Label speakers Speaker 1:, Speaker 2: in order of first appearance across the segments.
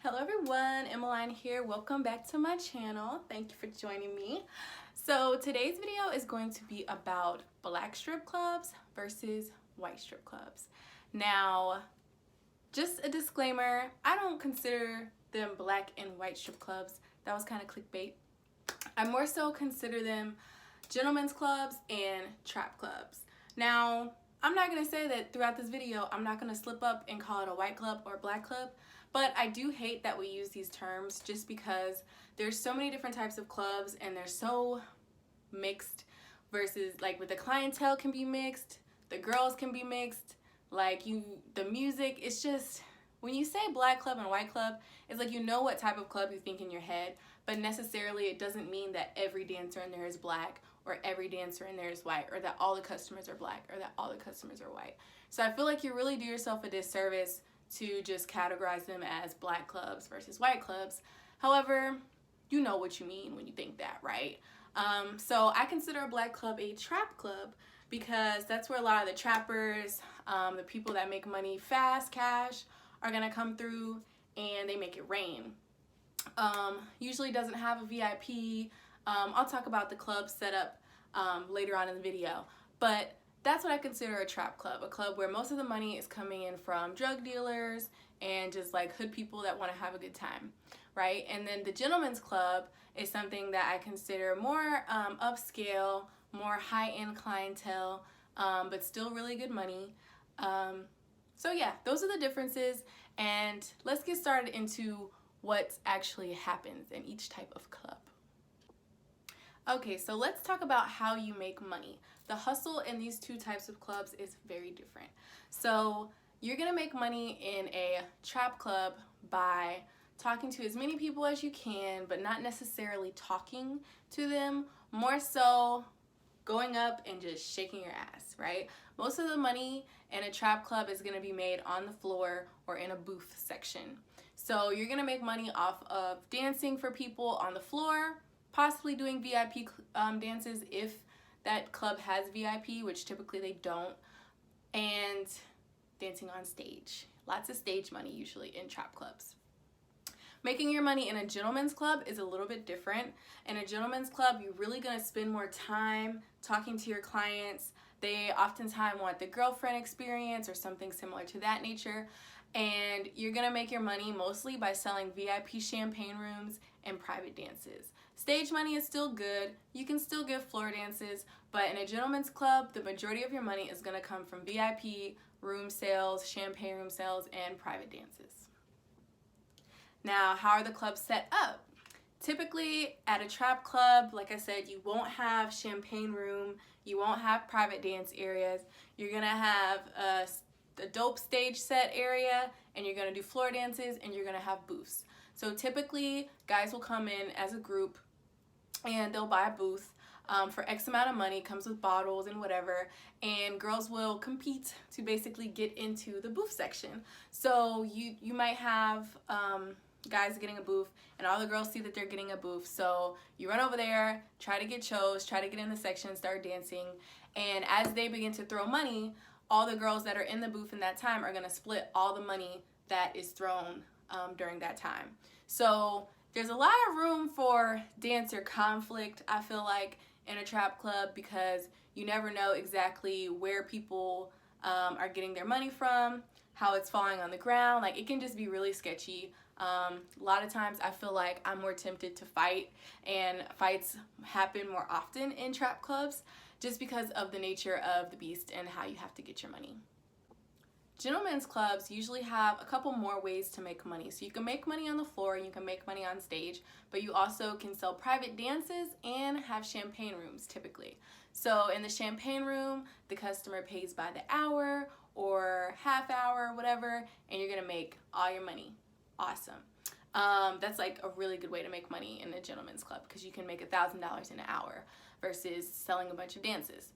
Speaker 1: Hello everyone, Emmeline here. Welcome back to my channel. Thank you for joining me. So today's video is going to be about black strip clubs versus white strip clubs. Now, just a disclaimer, I don't consider them black and white strip clubs. That was kind of clickbait. I more so consider them gentlemen's clubs and trap clubs. Now, I'm not going to say that throughout this video, I'm not going to slip up and call it a white club or a black club. But I do hate that we use these terms just because there's so many different types of clubs and they're so mixed versus like with the clientele can be mixed, the girls can be mixed, the music, it's just, when you say black club and white club, it's like you know what type of club you think in your head, but necessarily it doesn't mean that every dancer in there is black or every dancer in there is white or that all the customers are black or that all the customers are white. So I feel like you really do yourself a disservice to just categorize them as black clubs versus white clubs. However, you know what you mean when you think that, right? So I consider a black club a trap club because that's where a lot of the trappers, the people that make money fast, cash, are gonna come through and they make it rain. Usually doesn't have a VIP. I'll talk about the club setup later on in the video, but that's what I consider a trap club, a club where most of the money is coming in from drug dealers and just like hood people that want to have a good time, right? And then the gentleman's club is something that I consider more upscale, more high-end clientele, but still really good money. So yeah, those are the differences, and let's get started into what actually happens in each type of club. Okay, so let's talk about how you make money. The hustle in these two types of clubs is very different. So you're gonna make money in a trap club by talking to as many people as you can, but not necessarily talking to them, more so going up and just shaking your ass, right? Most of the money in a trap club is gonna be made on the floor or in a booth section. So you're gonna make money off of dancing for people on the floor, possibly doing VIP dances if that club has VIP, which typically they don't, and dancing on stage. Lots of stage money usually in trap clubs. Making your money in a gentleman's club is a little bit different. In a gentleman's club, you're really gonna spend more time talking to your clients. They oftentimes want the girlfriend experience or something similar to that nature. And you're gonna make your money mostly by selling VIP champagne rooms and private dances. Stage money is still good. You can still give floor dances, but in a gentleman's club, the majority of your money is gonna come from VIP, room sales, champagne room sales, and private dances. Now, how are the clubs set up? Typically, at a trap club, like I said, you won't have champagne room, you won't have private dance areas. You're gonna have a dope stage set area, and you're gonna do floor dances, and you're gonna have booths. So typically, guys will come in as a group, and they'll buy a booth for X amount of money, comes with bottles and whatever, and girls will compete to basically get into the booth section. So you might have guys getting a booth, and all the girls see that they're getting a booth, so you run over there, try to get chose, try to get in the section, start dancing, and as they begin to throw money, all the girls that are in the booth in that time are going to split all the money that is thrown during that time. So there's a lot of room for dancer conflict, I feel like, in a trap club, because you never know exactly where people are getting their money from, how it's falling on the ground. Like, it can just be really sketchy. A lot of times I feel like I'm more tempted to fight, and fights happen more often in trap clubs just because of the nature of the beast and how you have to get your money. Gentlemen's clubs usually have a couple more ways to make money. So you can make money on the floor, you can make money on stage, but you also can sell private dances and have champagne rooms typically. So in the champagne room, the customer pays by the hour or half hour, whatever, and you're gonna make all your money. Awesome. That's like a really good way to make money in a gentleman's club because you can make $1,000 in an hour versus selling a bunch of dances.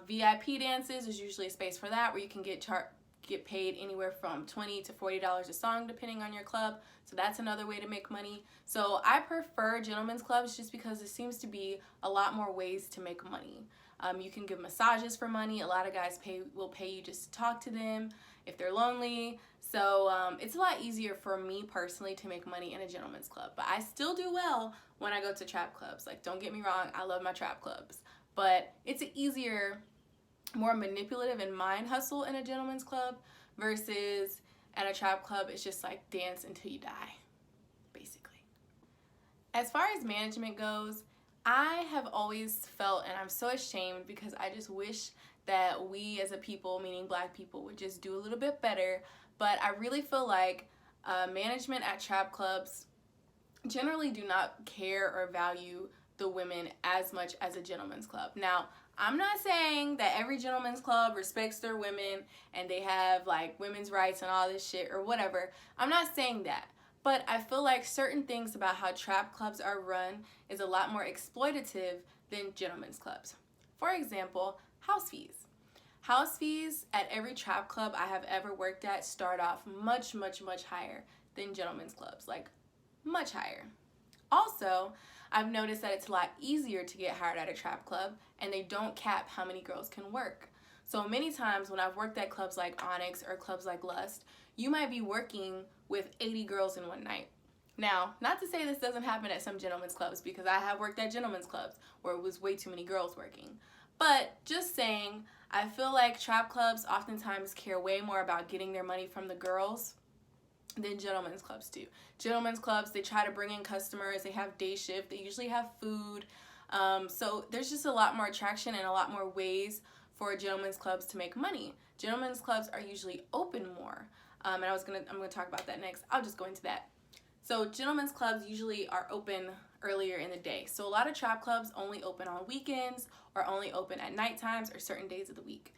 Speaker 1: VIP dances is usually a space for that where you can get paid anywhere from $20 to $40 a song depending on your club, so that's another way to make money. So I prefer gentlemen's clubs just because there seems to be a lot more ways to make money. You can give massages for money. A lot of guys will pay you just to talk to them if they're lonely. So it's a lot easier for me personally to make money in a gentleman's club. But I still do well when I go to trap clubs. Like, don't get me wrong, I love my trap clubs. But it's an easier, more manipulative and mind hustle in a gentleman's club versus at a trap club, it's just like dance until you die, basically. As far as management goes, I have always felt, and I'm so ashamed because I just wish that we as a people, meaning Black people, would just do a little bit better. But I really feel like management at trap clubs generally do not care or value the women as much as a gentleman's club. Now, I'm not saying that every gentleman's club respects their women and they have like women's rights and all this shit or whatever. I'm not saying that. But I feel like certain things about how trap clubs are run is a lot more exploitative than gentlemen's clubs. For example, house fees. House fees at every trap club I have ever worked at start off much, much, much higher than gentlemen's clubs, like much higher. Also, I've noticed that it's a lot easier to get hired at a trap club and they don't cap how many girls can work. So many times when I've worked at clubs like Onyx or clubs like Lust, you might be working with 80 girls in one night. Now, not to say this doesn't happen at some gentlemen's clubs, because I have worked at gentlemen's clubs where it was way too many girls working. But just saying, I feel like trap clubs oftentimes care way more about getting their money from the girls than gentlemen's clubs do. Gentlemen's clubs, they try to bring in customers, they have day shift, they usually have food. So there's just a lot more attraction and a lot more ways for gentlemen's clubs to make money. Gentlemen's clubs are usually open more. And I'm gonna talk about that next. I'll just go into that. So gentlemen's clubs usually are open earlier in the day. So a lot of trap clubs only open on weekends or only open at night times or certain days of the week.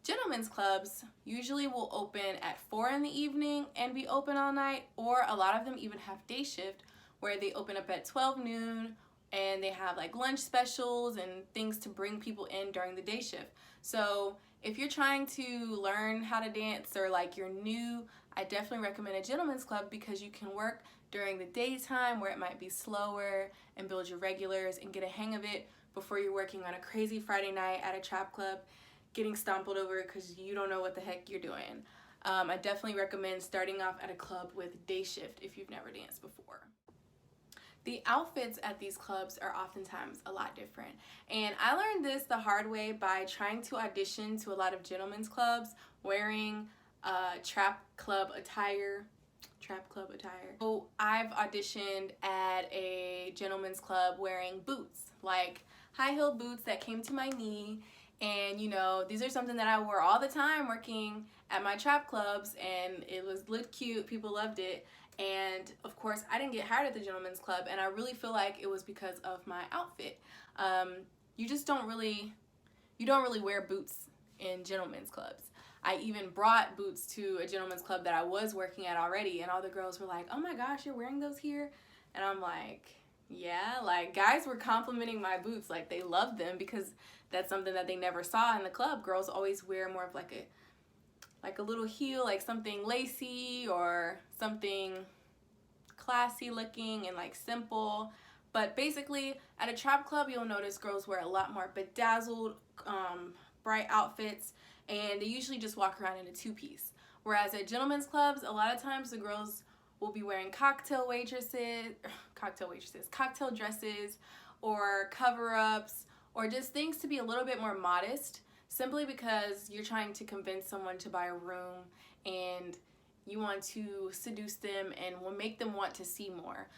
Speaker 1: Gentlemen's clubs usually will open at 4 in the evening and be open all night, or a lot of them even have day shift where they open up at 12 noon and they have like lunch specials and things to bring people in during the day shift. So if you're trying to learn how to dance or like you're new, I definitely recommend a gentlemen's club because you can work during the daytime where it might be slower and build your regulars and get a hang of it before you're working on a crazy Friday night at a trap club, getting stomped over because you don't know what the heck you're doing. I definitely recommend starting off at a club with day shift if you've never danced before. The outfits at these clubs are oftentimes a lot different. And I learned this the hard way by trying to audition to a lot of gentlemen's clubs wearing trap club attire. So I've auditioned at a gentleman's club wearing boots, like high-heeled boots that came to my knee. And you know, these are something that I wore all the time working at my trap clubs, and it looked cute, people loved it. And of course I didn't get hired at the gentleman's club, and I really feel like it was because of my outfit. You don't really wear boots in gentlemen's clubs. I even brought boots to a gentleman's club that I was working at already, and all the girls were like, "Oh my gosh, you're wearing those here?" And I'm like, yeah, like guys were complimenting my boots, like they loved them because that's something that they never saw in the club. Girls always wear more of like a little heel, like something lacy or something classy looking and like simple. But basically at a trap club, you'll notice girls wear a lot more bedazzled, bright outfits, and they usually just walk around in a two-piece. Whereas at gentlemen's clubs, a lot of times the girls will be wearing cocktail dresses or cover-ups or just things to be a little bit more modest, simply because you're trying to convince someone to buy a room and you want to seduce them and will make them want to see more.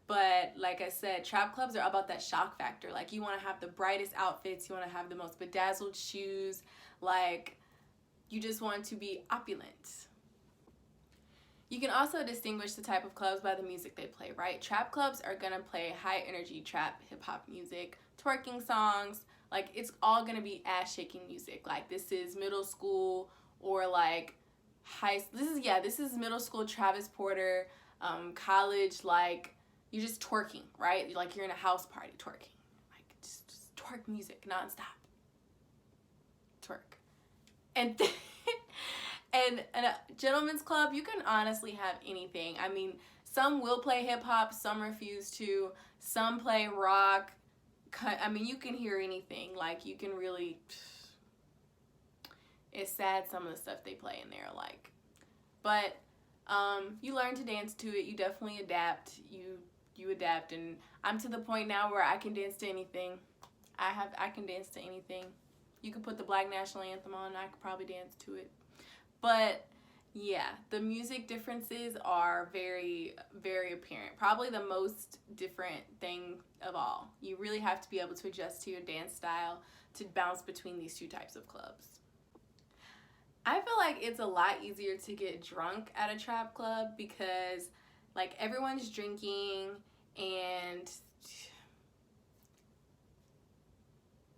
Speaker 1: But like I said, trap clubs are about that shock factor. Like you want to have the brightest outfits, you want to have the most bedazzled shoes, like you just want to be opulent. You can also distinguish the type of clubs by the music they play, right? Trap clubs are gonna play high energy trap hip hop music, twerking songs, like it's all gonna be ass shaking music. Like this is middle school or like this is middle school Travis Porter, college, like you're just twerking, right? Like you're in a house party twerking, like just twerk music nonstop, twerk. And and in a gentleman's club, you can honestly have anything. I mean, some will play hip hop, some refuse to, some play rock. I mean, you can hear anything. Like you can really, it's sad some of the stuff they play in there, like. But You learn to dance to it. You definitely adapt. You adapt, and I'm to the point now where I can dance to anything. I can dance to anything. You could put the Black National Anthem on, and I could probably dance to it. But yeah, the music differences are very, very apparent. Probably the most different thing of all. You really have to be able to adjust to your dance style to bounce between these two types of clubs. I feel like it's a lot easier to get drunk at a trap club because like everyone's drinking and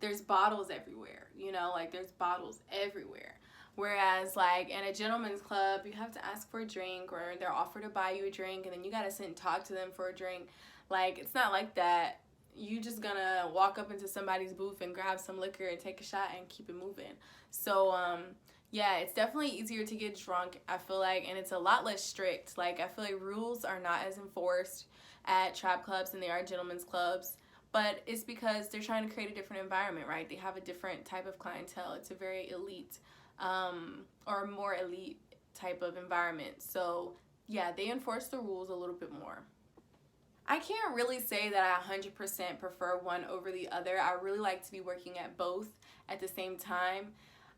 Speaker 1: there's bottles everywhere, you know, like there's bottles everywhere. Whereas like in a gentleman's club, you have to ask for a drink or they're offered to buy you a drink and then you gotta sit and talk to them for a drink. Like it's not like that. You just gonna walk up into somebody's booth and grab some liquor and take a shot and keep it moving. So yeah, it's definitely easier to get drunk, I feel like, and it's a lot less strict. Like I feel like rules are not as enforced at trap clubs than they are gentlemen's clubs. But it's because they're trying to create a different environment, right? They have a different type of clientele. It's a very elite or more elite type of environment. So yeah, they enforce the rules a little bit more. I can't really say that I 100% prefer one over the other. I really like to be working at both at the same time.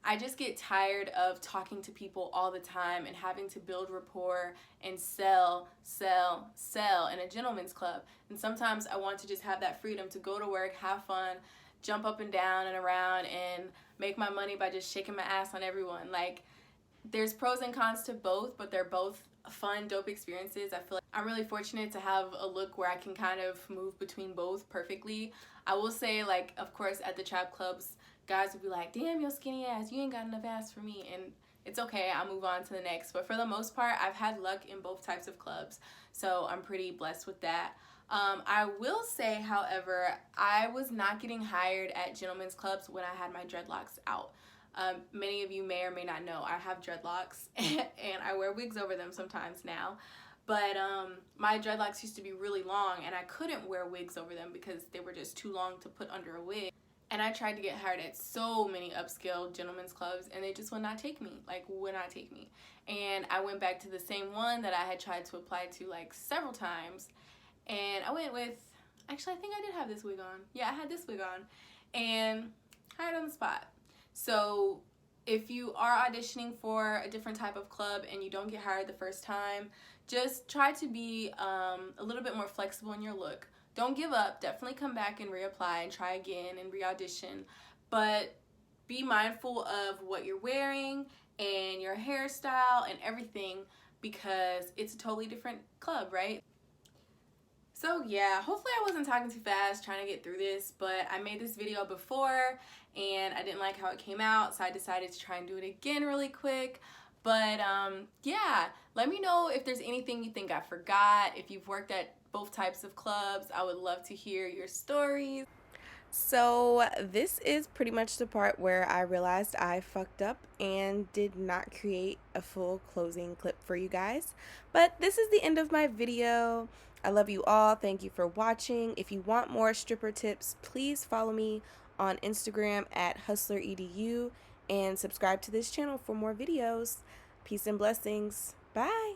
Speaker 1: I just get tired of talking to people all the time and having to build rapport and sell in a gentleman's club. And sometimes I want to just have that freedom to go to work, have fun, jump up and down and around, and make my money by just shaking my ass on everyone. Like, there's pros and cons to both, but they're both fun, dope experiences. I feel like I'm really fortunate to have a look where I can kind of move between both perfectly. I will say, like, of course, at the trap clubs, guys would be like, damn, your skinny ass, you ain't got enough ass for me. And it's okay, I'll move on to the next. But for the most part, I've had luck in both types of clubs. So I'm pretty blessed with that. I will say, however, I was not getting hired at gentlemen's clubs when I had my dreadlocks out. Many of you may or may not know I have dreadlocks and I wear wigs over them sometimes now. But my dreadlocks used to be really long and I couldn't wear wigs over them because they were just too long to put under a wig. And I tried to get hired at so many upscale gentlemen's clubs and they just would not take me, And I went back to the same one that I had tried to apply to like several times. And I went with, actually I think I did have this wig on. Yeah, I had this wig on and hired on the spot. So if you are auditioning for a different type of club and you don't get hired the first time, just try to be a little bit more flexible in your look. Don't give up. Definitely come back and reapply and try again and re-audition. But be mindful of what you're wearing and your hairstyle and everything because it's a totally different club, right? So yeah, hopefully I wasn't talking too fast trying to get through this, but I made this video before and I didn't like how it came out, so I decided to try and do it again really quick. But yeah, let me know if there's anything you think I forgot. If you've worked at both types of clubs, I would love to hear your stories. So this is pretty much the part where I realized I fucked up and did not create a full closing clip for you guys. But this is the end of my video. I love you all. Thank you for watching. If you want more stripper tips, please follow me on Instagram at hustleredu and subscribe to this channel for more videos. Peace and blessings. Bye.